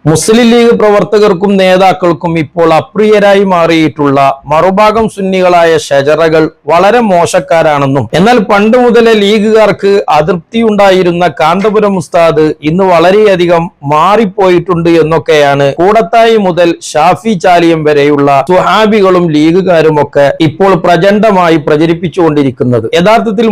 മുസ്ലിം league പ്രവർത്തകർക്കും നേതാക്കൾക്കും ഇപ്പോൾ അപ്രിയരായി മാറിയിട്ടുള്ള മറുഭാഗം സുന്നികളായ ഷജറകൾ വളരെ മോശക്കാരാണെന്നും എന്നാൽ പണ്ട് മുതലേ ലീഗുകാർക്ക് അതൃപ്തിയുണ്ടായിരുന്ന കാന്തപുരം ഉസ്താദ് ഇന്ന് വളരെയധികം മാറിപ്പോയിട്ടുണ്ട് എന്നൊക്കെയാണ് കൂടത്തായി മുതൽ ഷാഫി ചാലിയം വരെയുള്ള സുഹാബികളും ലീഗുകാരുമൊക്കെ ഇപ്പോൾ പ്രചണ്ഡമായി പ്രചരിപ്പിച്ചുകൊണ്ടിരിക്കുന്നത്. യഥാർത്ഥത്തിൽ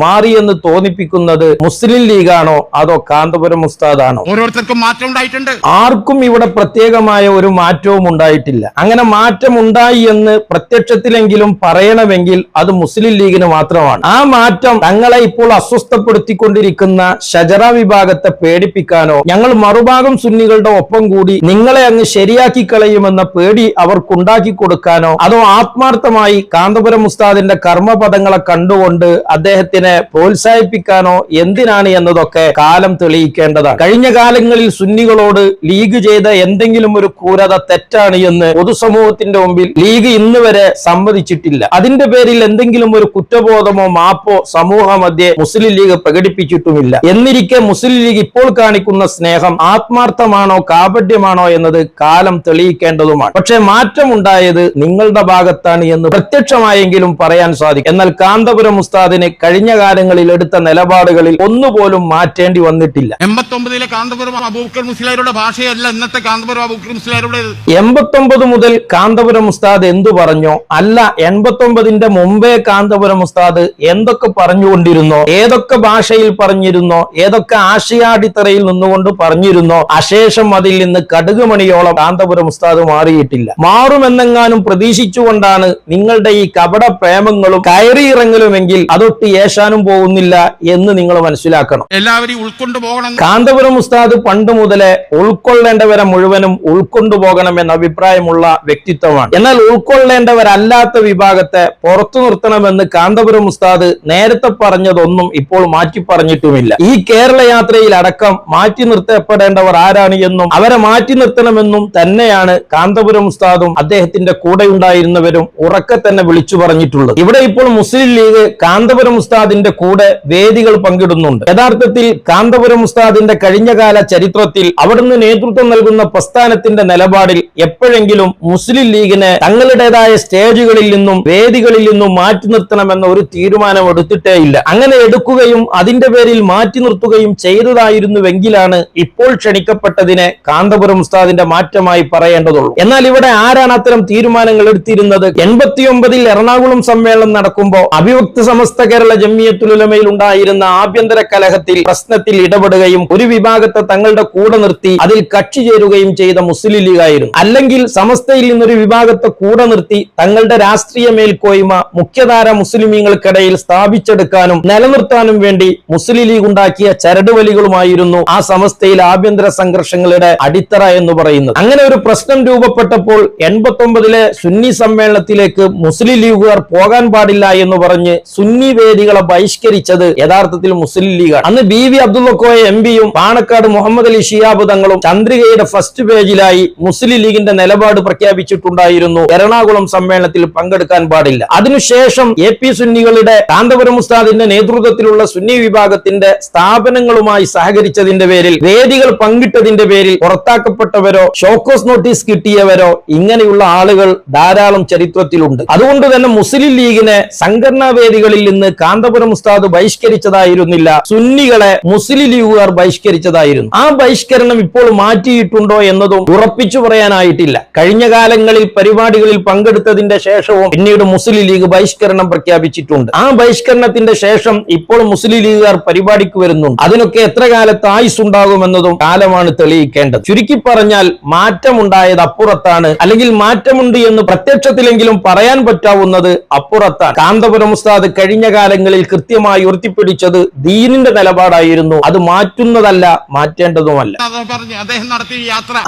മാറിയെന്ന് തോന്നിപ്പിക്കുന്നത് മുസ്ലിം ലീഗാണോ അതോ കാന്തപുരം ഉസ്താദാണോ? ഓരോരുത്തർക്കും മാറ്റം ഉണ്ടായിട്ടുണ്ട്. ആർക്കും ഇവിടെ പ്രത്യേകമായ ഒരു മാറ്റവും ഉണ്ടായിട്ടില്ല. അങ്ങനെ മാറ്റം ഉണ്ടായി എന്ന് പ്രത്യക്ഷത്തിലെങ്കിലും പറയണമെങ്കിൽ അത് മുസ്ലിം ലീഗിന് മാത്രമാണ്. ആ മാറ്റം തങ്ങളെ ഇപ്പോൾ അസ്വസ്ഥപ്പെടുത്തിക്കൊണ്ടിരിക്കുന്ന ഷജറ വിഭാഗത്തെ പേടിപ്പിക്കാനോ ഞങ്ങൾ മറുഭാഗം സുന്നികളുടെ ഒപ്പം കൂടി നിങ്ങളെ അങ്ങ് ശരിയാക്കി കളയുമെന്ന പേടി അവർക്കുണ്ടാക്കി കൊടുക്കാനോ അതോ ആത്മാർത്ഥമായി കാന്തപുരം ഉസ്താദിന്റെ കർമ്മപദങ്ങളെ കണ്ടുകൊണ്ട് അദ്ദേഹത്തിനെ പ്രോത്സാഹിപ്പിക്കാനോ എന്തിനാണ് എന്നതൊക്കെ കാലം തെളിയിക്കേണ്ടതാണ്. കഴിഞ്ഞ കാലങ്ങളിൽ സുന്നികളോട് ലീഗ് ചെയ്ത എന്തെങ്കിലും ഒരു ക്രൂരത തെറ്റാണ് എന്ന് പൊതുസമൂഹത്തിന്റെ മുമ്പിൽ ലീഗ് ഇന്ന് വരെ സമ്മതിച്ചിട്ടില്ല. അതിന്റെ പേരിൽ എന്തെങ്കിലും ഒരു കുറ്റബോധമോ മാപ്പോ സമൂഹ മധ്യേ മുസ്ലിം ലീഗ് പ്രകടിപ്പിച്ചിട്ടുമില്ല. എന്നിരിക്കെ മുസ്ലിം ലീഗ് ഇപ്പോൾ കാണിക്കുന്ന സ്നേഹം ആത്മാർത്ഥമാണോ കാപട്യമാണോ എന്നത് കാലം തെളിയിക്കേണ്ടതുമാണ്. പക്ഷെ മാറ്റമുണ്ടായത് നിങ്ങളുടെ ഭാഗത്താണ് എന്ന് പ്രത്യക്ഷമായെങ്കിലും പറയാൻ സാധിക്കും. എന്നാൽ കാന്തപുരം ഉസ്താദിന് കഴിഞ്ഞ കാലങ്ങളിൽ എടുത്ത നിലപാടുകളിൽ ഒന്നുപോലും മാറ്റേണ്ടി വന്നിട്ടില്ല. 89 കാന്തപുരം അബൂബക്കർ മുസ്ലിയാരുടെ ഭാഷയല്ല ഇന്നത്തെ കാന്തപുരം അബൂബക്കർ മുസ്ലിയാരുടെ. 89 മുതൽ കാന്തപുരം ഉസ്താദ് എന്തു പറഞ്ഞോ അല്ല 89ന്റെ മുമ്പേ കാന്തപുരം ഉസ്താദ് എന്തൊക്കെ പറഞ്ഞുകൊണ്ടിരുന്നോ, ഏതൊക്കെ ഭാഷയിൽ പറഞ്ഞിരുന്നോ, ഏതൊക്കെ ആശയാടിത്തറയിൽ നിന്നുകൊണ്ട് പറഞ്ഞിരുന്നോ, അശേഷം അതിൽ നിന്ന് കടുകുമണിയോളം കാന്തപുരം ഉസ്താദ് മാറിയിട്ടില്ല. മാറുമെന്നെങ്ങാനും പ്രതീക്ഷിച്ചുകൊണ്ടാണ് നിങ്ങളുടെ ഈ കപട പ്രേമങ്ങളും കയറിയിറങ്ങലുമെങ്കിൽ അതൊട്ട് ഏശാനും പോകുന്നില്ല എന്ന് നിങ്ങൾ മനസ്സിലാക്കണം. എല്ലാവരെയും ഉൾക്കൊണ്ടു പോകണം. കാന്തപുരം ഉസ്താദ് പണ്ട് മുതലേ ഉൾക്കൊള്ളേണ്ടവരെ മുഴുവനും ഉൾക്കൊണ്ടുപോകണം എന്ന അഭിപ്രായമുള്ള വ്യക്തിത്വമാണ്. എന്നാൽ ഉൾക്കൊള്ളേണ്ടവരല്ലാത്ത വിഭാഗത്തെ പുറത്തു നിർത്തണമെന്ന് കാന്തപുരം ഉസ്താദ് നേരത്തെ പറഞ്ഞതൊന്നും ഇപ്പോൾ മാറ്റി പറഞ്ഞിട്ടുമില്ല. ഈ കേരള യാത്രയിൽ അടക്കം മാറ്റി നിർത്തപ്പെടേണ്ടവർ ആരാണ് എന്നും അവരെ മാറ്റി നിർത്തണമെന്നും തന്നെയാണ് കാന്തപുരം ഉസ്താദും അദ്ദേഹത്തിന്റെ കൂടെ ഉണ്ടായിരുന്നവരും ഉറക്കെ തന്നെ വിളിച്ചു പറഞ്ഞിട്ടുള്ളത്. ഇവിടെ ഇപ്പോൾ മുസ്ലിം ലീഗ് കാന്തപുരം ഉസ്താദിന്റെ കൂടെ വേദികൾ പങ്കിടുന്നുണ്ട്. യഥാർത്ഥത്തിൽ കാന്തപുരം ഉസ്താദിന്റെ കഴിഞ്ഞകാല ചരിത്രത്തിൽ അവിടുന്ന് നേതൃത്വം നൽകുന്ന പ്രസ്ഥാനത്തിന്റെ നിലപാടിൽ എപ്പോഴെങ്കിലും മുസ്ലിം ലീഗിനെ തങ്ങളുടേതായ സ്റ്റേജുകളിൽ നിന്നും വേദികളിൽ നിന്നും മാറ്റി നിർത്തണമെന്ന ഒരു തീരുമാനം എടുത്തിട്ടേ ഇല്ല. അങ്ങനെ എടുക്കുകയും അതിന്റെ പേരിൽ മാറ്റി നിർത്തുകയും ചെയ്തതായിരുന്നുവെങ്കിലാണ് ഇപ്പോൾ ക്ഷണിക്കപ്പെട്ടതിനെ കാന്തപുരം ഉസ്താദിന്റെ മാറ്റമായി പറയേണ്ടതുള്ളൂ. എന്നാൽ ഇവിടെ ആരാണ് അത്തരം തീരുമാനങ്ങൾ എടുത്തിരുന്നത്? 89 എറണാകുളം സമ്മേളനം നടക്കുമ്പോൾ അഭിവക്ത സമസ്ത കേരള ജംഇയ്യത്തുൽ ഉലമയിൽ ഉണ്ടായിരുന്ന ആഭ്യന്തര കലഹത്തിൽ പ്രശ്നത്തിൽ ഇടപെടുകയും ഒരു വിഭാഗത്തെ തങ്ങളുടെ കൂടെ നിർത്തി അതിൽ കക്ഷി ചേരുകയും ചെയ്ത മുസ്ലിം ലീഗ് ആയിരുന്നു. അല്ലെങ്കിൽ സമസ്തയിൽ നിന്നൊരു വിഭാഗത്തെ കൂടെ നിർത്തി തങ്ങളുടെ രാഷ്ട്രീയ മേൽക്കോയ്മ മുഖ്യധാര മുസ്ലിമീങ്ങൾക്കിടയിൽ സ്ഥാപിച്ചെടുക്കാനും നിലനിർത്താനും വേണ്ടി മുസ്ലിം ലീഗ് ഉണ്ടാക്കിയ ചരടുവലികളുമായിരുന്നു ആ സമസ്തയിൽ ആഭ്യന്തര സംഘർഷങ്ങളുടെ അടിത്തറ എന്ന് പറയുന്നത്. അങ്ങനെ ഒരു പ്രശ്നം രൂപപ്പെട്ടപ്പോൾ 89 സുന്നി സമ്മേളനത്തിലേക്ക് മുസ്ലിം ലീഗുകാർ പോകാൻ പാടില്ല എന്ന് പറഞ്ഞ് സുന്നി വേദികളെ ബഹിഷ്കരിച്ചത് യഥാർത്ഥത്തിൽ മുസ്ലിം ലീഗാണ്. അന്ന് BV അബ്ദുള്ള കോയ MP-യും പാണക്കാട് മുഹമ്മദ് അലി ശിഹാബ് തങ്ങളും ചന്ദ്രികയുടെ ഫസ്റ്റ് പേജിലായി മുസ്ലിം ലീഗിന്റെ നിലപാട് പ്രഖ്യാപിച്ചിട്ടുണ്ടായിരുന്നു. എറണാകുളം സമ്മേളനത്തിൽ പങ്കെടുക്കാൻ പാടില്ല. അതിനുശേഷം AP സുന്നികളുടെ കാന്തപുരം ഉസ്താദിന്റെ നേതൃത്വത്തിലുള്ള സുന്നി വിഭാഗത്തിന്റെ സ്ഥാപനങ്ങളുമായി സഹകരിച്ചതിന്റെ പേരിൽ വേദികൾ പങ്കിട്ടതിന്റെ പേരിൽ പുറത്താക്കപ്പെട്ടവരോ ഷോക്കോസ് നോട്ടീസ് കിട്ടിയവരോ ഇങ്ങനെയുള്ള ആളുകൾ ധാരാളം ചരിത്രത്തിലുണ്ട്. അതുകൊണ്ട് തന്നെ മുസ്ലിം ലീഗിനെ സംഘടനാ വേദികളിൽ നിന്ന് കാന്തപുരം ഉസ്താദ് ബഹിഷ്കരിച്ചതായിരുന്നില്ല, സുന്നികളെ മുസ്ലിം ലീഗുകാർ ബഹിഷ്കരിച്ചതായിരുന്നു. ആ ബഹിഷ്കരണം ഇപ്പോൾ മാറ്റിയിട്ടുണ്ടോ എന്നതും ഉറപ്പിച്ചു പറയാനായിട്ടില്ല. കഴിഞ്ഞ കാലങ്ങളിൽ പരിപാടികളിൽ പങ്കെടുത്തതിന്റെ ശേഷവും പിന്നീട് മുസ്ലിം ലീഗ് ബഹിഷ്കരണം പ്രഖ്യാപിച്ചിട്ടുണ്ട്. ആ ബഹിഷ്കരണത്തിന്റെ ശേഷം ഇപ്പോൾ മുസ്ലിം ലീഗുകാർ പരിപാടിക്ക് വരുന്നുണ്ട്. അതിനൊക്കെ എത്ര കാലത്ത് ആയുസ് ഉണ്ടാകുമെന്നതും കാലമാണ് തെളിയിക്കേണ്ടത്. ചുരുക്കി പറഞ്ഞാൽ മാറ്റമുണ്ടായത് അപ്പുറത്താണ്, അല്ലെങ്കിൽ മാറ്റമുണ്ട് എന്ന് പ്രത്യക്ഷത്തിലെങ്കിലും പറയാൻ പറ്റാവുന്നത് അപ്പുറത്താണ്. കാന്തപുരം ഉസ്താദ് കഴിഞ്ഞ കാലങ്ങളിൽ കൃത്യമായി ഉയർത്തിപ്പിടിച്ചത് ദീനിന്റെ നിലപാടായിരുന്നു. അത് മാറ്റുന്നതല്ല, മാറ്റേണ്ടതുമല്ല.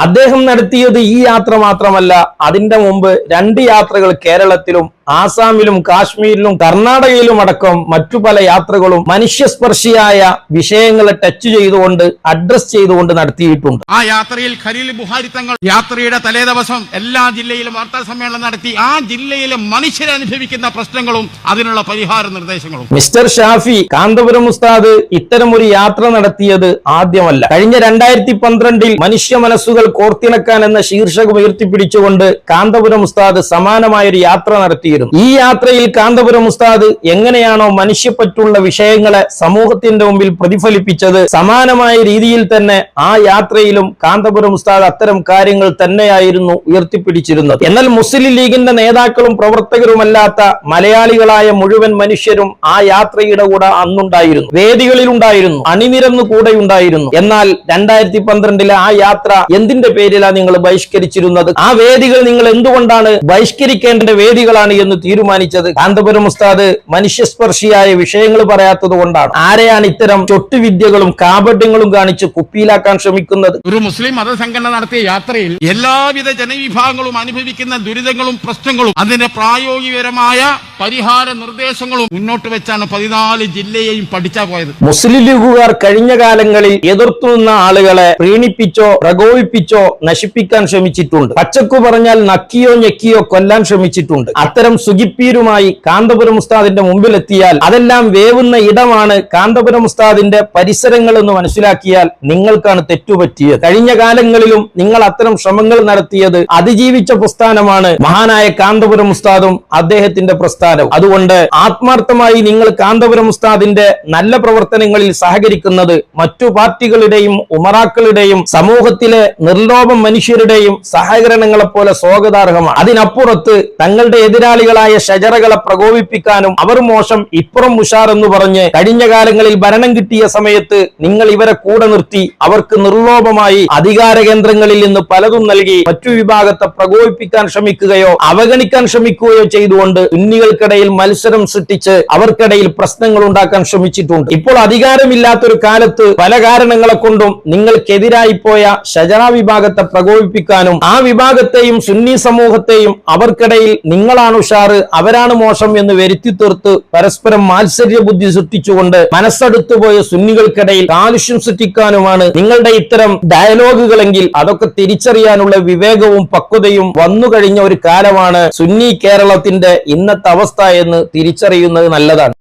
അദ്ദേഹം നടത്തിയത് ഈ യാത്ര മാത്രമല്ല, അതിന്റെ മുമ്പ് 2 യാത്രകൾ കേരളത്തിലും ആസാമിലും കാശ്മീരിലും കർണാടകയിലും അടക്കം മറ്റു പല യാത്രകളും മനുഷ്യസ്പർശിയായ വിഷയങ്ങളെ ടച്ച് ചെയ്തുകൊണ്ട് അഡ്രസ് ചെയ്തുകൊണ്ട് നടത്തിയിട്ടുണ്ട്. ആ യാത്രയിൽ ഖലീൽ ബുഖാരി തങ്ങൾ യാത്രയുടെ തലേദിവസം എല്ലാ ജില്ലയിലും വാർത്താ സമ്മേളനം നടത്തി ആ ജില്ലയിലെ മനുഷ്യരെ അനുഭവിക്കുന്ന പ്രശ്നങ്ങളും അതിനുള്ള പരിഹാര നിർദ്ദേശങ്ങളും. മിസ്റ്റർ ഷാഫി കാന്തപുരം ഉസ്താദ് ഇത്തരം ഒരു യാത്ര നടത്തിയത് ആദ്യമല്ല. കഴിഞ്ഞ 2012 മനുഷ്യ മനസ്സുകൾ കോർത്തിണക്കാൻ എന്ന ശീർഷകം ഉയർത്തിപ്പിടിച്ചുകൊണ്ട് കാന്തപുരം ഉസ്താദ് സമാനമായ ഒരു യാത്ര നടത്തിയിരുന്നു. ഈ യാത്രയിൽ കാന്തപുരം ഉസ്താദ് എങ്ങനെയാണോ മനുഷ്യപ്പറ്റുള്ള വിഷയങ്ങളെ സമൂഹത്തിന്റെ മുമ്പിൽ പ്രതിഫലിപ്പിച്ചത്, സമാനമായ രീതിയിൽ തന്നെ ആ യാത്രയിലും കാന്തപുരം ഉസ്താദ് അത്തരം കാര്യങ്ങൾ തന്നെയായിരുന്നു ഉയർത്തിപ്പിടിച്ചിരുന്നത്. എന്നാൽ മുസ്ലിം ലീഗിന്റെ നേതാക്കളും പ്രവർത്തകരുമല്ലാത്ത മലയാളികളായ മുഴുവൻ മനുഷ്യരും ആ യാത്രയുടെ കൂടെ അന്നുണ്ടായിരുന്നു, വേദികളിലുണ്ടായിരുന്നു, അണിനിരന്നു കൂടെ ഉണ്ടായിരുന്നു. എന്നാൽ 2012 ആ യാത്ര എന്തിന്റെ പേരിലാണ് നിങ്ങൾ ബഹിഷ്കരിച്ചിരുന്നത്? ആ വേദികൾ നിങ്ങൾ എന്തുകൊണ്ടാണ് ബഹിഷ്കരിക്കേണ്ട വേദികളാണ് എന്ന് തീരുമാനിച്ചത്? കാന്തപുരം ഉസ്താദ് മനുഷ്യസ്പർശിയായ വിഷയങ്ങൾ പറയാത്തത് കൊണ്ടാണ്. ആരെയാണ് ഇത്തരം ചൊട്ടുവിദ്യകളും കാപട്യങ്ങളും കാണിച്ച് കുപ്പിയിലാക്കാൻ ശ്രമിക്കുന്നത്? ഒരു മുസ്ലിം മതസംഘടന നടത്തിയ യാത്രയിൽ എല്ലാവിധ ജനവിഭാഗങ്ങളും അനുഭവിക്കുന്ന ദുരിതങ്ങളും പ്രശ്നങ്ങളും അതിന്റെ പ്രായോഗികപരമായ പരിഹാര നിർദ്ദേശങ്ങളും മുന്നോട്ട് വെച്ചാണ് 14 ജില്ലയെയും പഠിച്ചാ പോയത്. മുസ്ലിം ലീഗുകാർ കഴിഞ്ഞ കാലങ്ങളിൽ എതിർത്തു നിന്ന ആളുകളെ പ്രീണിപ്പിച്ചോ പ്രകോപിപ്പിച്ചോ നശിപ്പിക്കാൻ ശ്രമിച്ചിട്ടുണ്ട്. പച്ചക്കു പറഞ്ഞാൽ നക്കിയോ ഞെക്കിയോ കൊല്ലാൻ ശ്രമിച്ചിട്ടുണ്ട്. അത്തരം സുഖിപ്പീരുമായി കാന്തപുരം ഉസ്താദിന്റെ മുമ്പിലെത്തിയാൽ അതെല്ലാം വേവുന്ന ഇടമാണ് കാന്തപുരം ഉസ്താദിന്റെ പരിസരങ്ങൾ എന്ന് മനസ്സിലാക്കിയാൽ നിങ്ങൾക്കാണ് തെറ്റുപറ്റിയത്. കഴിഞ്ഞ കാലങ്ങളിലും നിങ്ങൾ അത്തരം ശ്രമങ്ങൾ നടത്തിയത് അതിജീവിച്ച പ്രസ്ഥാനമാണ് മഹാനായ കാന്തപുരം ഉസ്താദും അദ്ദേഹത്തിന്റെ പ്രസ്ഥാനവും. അതുകൊണ്ട് ആത്മാർത്ഥമായി നിങ്ങൾ കാന്തപുരം ഉസ്താദിന്റെ നല്ല പ്രവർത്തനങ്ങളിൽ സഹകരിക്കുന്നത് മറ്റു പാർട്ടികളുടെയും ഉമറാക്കളുടെയും സമൂഹത്തിലെ നിർലോഭം മനുഷ്യരുടെയും സഹകരണങ്ങളെ പോലെ സ്വാഗതാർഹമാണ്. അതിനപ്പുറത്ത് തങ്ങളുടെ എതിരാളികളായ ഷജറകളെ പ്രകോപിപ്പിക്കാനും അവർ മോശം ഇപ്പുറം ഉഷാർ എന്ന് പറഞ്ഞ് കഴിഞ്ഞ കാലങ്ങളിൽ ഭരണം കിട്ടിയ സമയത്ത് നിങ്ങൾ ഇവരെ കൂടെ നിർത്തി അവർക്ക് നിർലോഭമായി അധികാര കേന്ദ്രങ്ങളിൽ നിന്ന് പലതും നൽകി മറ്റു വിഭാഗത്തെ പ്രകോപിപ്പിക്കാൻ ശ്രമിക്കുകയോ അവഗണിക്കാൻ ശ്രമിക്കുകയോ ചെയ്തുകൊണ്ട് സുന്നികൾക്കിടയിൽ മത്സരം സൃഷ്ടിച്ച് അവർക്കിടയിൽ പ്രശ്നങ്ങൾ ഉണ്ടാക്കാൻ ശ്രമിച്ചിട്ടുണ്ട്. ഇപ്പോൾ അധികാരമില്ലാത്തൊരു കാലത്ത് പല കാരണങ്ങളെ കൊണ്ടും നിങ്ങൾക്കെതിരായി പോയ ഷജറ വിഭാഗത്തെ പ്രകോപിപ്പിക്കാനും ആ വിഭാഗത്തെയും സുന്നി സമൂഹത്തെയും അവർക്കിടയിൽ നിങ്ങളാണ് ഉഷാറ് അവരാണ് മോശം എന്ന് വരുത്തി തീർത്ത് പരസ്പരം മാത്സര്യ ബുദ്ധി സൃഷ്ടിച്ചുകൊണ്ട് മനസ്സടുത്തുപോയ സുന്നികൾക്കിടയിൽ കാലുഷ്യം സൃഷ്ടിക്കാനുമാണ് നിങ്ങളുടെ ഇത്തരം ഡയലോഗുകളെങ്കിൽ അതൊക്കെ തിരിച്ചറിയാനുള്ള വിവേകവും പക്വതയും വന്നു കഴിഞ്ഞ ഒരു കാലമാണ് സുന്നി കേരളത്തിന്റെ ഇന്നത്തെ അവസ്ഥ എന്ന് തിരിച്ചറിയുന്നത് നല്ലതാണ്.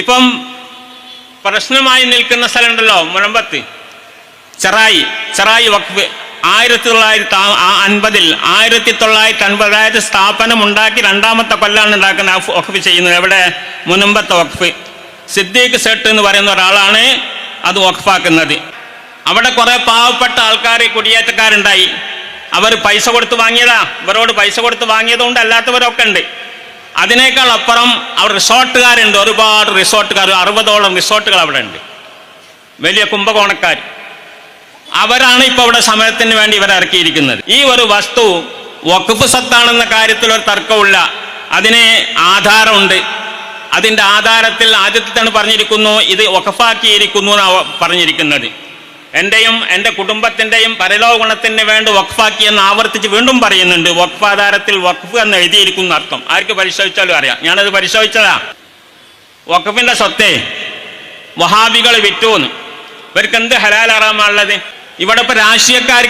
ഇപ്പം പ്രശ്നമായി നിൽക്കുന്ന സ്ഥലമുണ്ടല്ലോ മുനമ്പത്ത് ചെറായി വഖഫ് 1950 സ്ഥാപനം ഉണ്ടാക്കി 2ാമത്തെ കൊല്ലാണ് ഉണ്ടാക്കുന്ന വഖഫ് ചെയ്യുന്നത്. എവിടെ? മുനമ്പത്തെ വഖഫ്. സിദ്ദീഖ് സെട്ട് എന്ന് പറയുന്ന ഒരാളാണ് അത് വഖഫാക്കുന്നത്. അവിടെ കുറെ പാവപ്പെട്ട ആൾക്കാർ കുടിയേറ്റക്കാരുണ്ടായി. അവർ പൈസ കൊടുത്ത് വാങ്ങിയതാ, ഇവരോട് പൈസ കൊടുത്ത് വാങ്ങിയതുകൊണ്ട് അല്ലാത്തവരൊക്കെ ഉണ്ട്. അതിനേക്കാൾ അപ്പുറം അവർ റിസോർട്ടുകാരുണ്ട്, ഒരുപാട് റിസോർട്ടുകാർ, 60ഓളം റിസോർട്ടുകൾ അവിടെ ഉണ്ട്, വലിയ കുംഭകോണക്കാർ. അവരാണ് ഇപ്പോൾ ഇവിടെ സമരത്തിന് വേണ്ടി ഇവരെ ഇറക്കിയിരിക്കുന്നത്. ഈ ഒരു വസ്തു വഖഫ് സ്വത്താണെന്ന കാര്യത്തിൽ ഒരു തർക്കമില്ല, അതിന് ആധാരമുണ്ട്. അതിൻ്റെ ആധാരത്തിൽ ആദ്യത്തിൽ തന്നെ പറഞ്ഞിരിക്കുന്നു ഇത് വഖഫാക്കിയിരിക്കുന്നു എന്നാണ് പറഞ്ഞിരിക്കുന്നത്. എൻ്റെയും എൻ്റെ കുടുംബത്തിൻ്റെയും പരലോക ഗുണത്തിന് വേണ്ടി വഖഫാക്കി എന്ന് ആവർത്തിച്ച് വീണ്ടും പറയുന്നുണ്ട്. വഖഫ് ആധാരത്തിൽ വഖഫ് എന്ന് എഴുതിയിരിക്കുന്ന അർത്ഥം ആർക്ക് പരിശോധിച്ചാലും അറിയാം. ഞാനത് പരിശോധിച്ചതാ. വഖഫിൻ്റെ സ്വത്തെ വഹാബികൾ വിറ്റുന്ന്. ഇവർക്ക് എന്ത് ഹലാൽ ഹറാമാണുള്ളത്? ഇവിടെ ഇപ്പോൾ രാഷ്ട്രീയക്കാർ